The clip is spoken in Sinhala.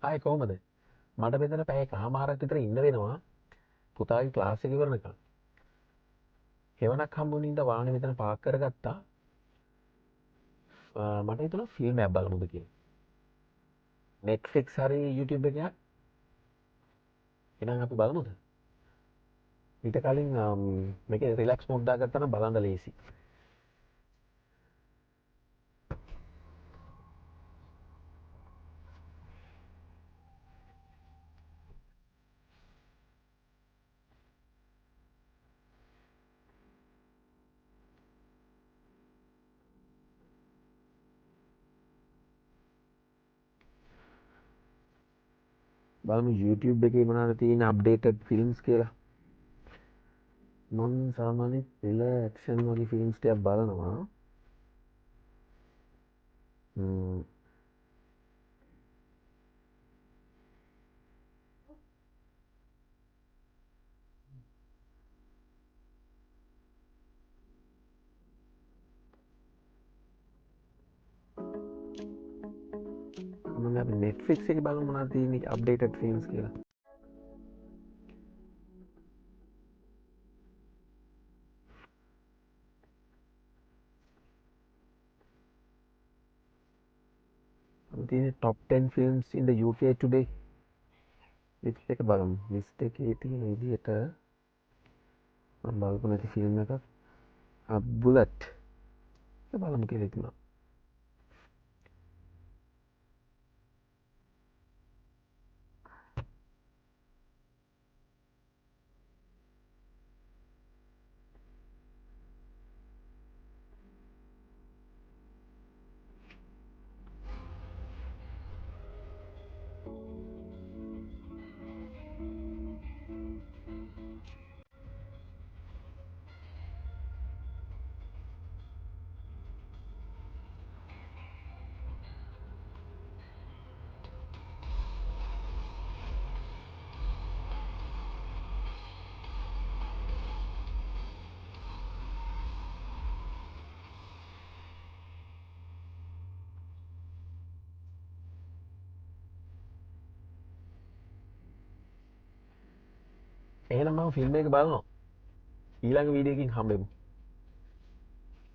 ආයෙ කොහමද? මට මෙතන පැය කමාරක් විතර ඉන්න වෙනවා පුතාගේ ක්ලාස් එක ඉවරනකම්. හෙවණක් හම්බුනේ ඉඳ වාහනේ මෙතන පාක් කරගත්තා. මට හිතුණා ෆිල්ම් එකක් බලමුද කියලා. Netflix හරි YouTube එකක්. එහෙනම් අපි බලමුද? ඊට කලින් මේකේ රිලැක්ස් මෝඩ් දාගත්තා නම් බලන්න ලේසි. බලමු YouTube එකේ මොනවද තියෙන අප්ඩේටඩ් ෆිල්ම්ස් කියලා. මම සාමාන්‍යයෙන් thriller action වගේ ෆිල්ම්ස් ටිකක් බලනවා. මම අපි Netflix එකේ බලමු මොනවද තියෙන අප්ඩේටඩ් ෆිල්ම්ස් කියලා. අපි තියෙන top 10 films in the UK today. List එක බලමු. ලිස්ට් එකේ තියෙන විදිහට මම බලපු නැති ෆිල්ම් එකක් බුලට්. ඒක බලමු කියලා හිතුණා. එහෙනම් මම ෆිල්ම් එක බලනවා. ඊළඟ වීඩියෝ එකකින් හම්බෙමු.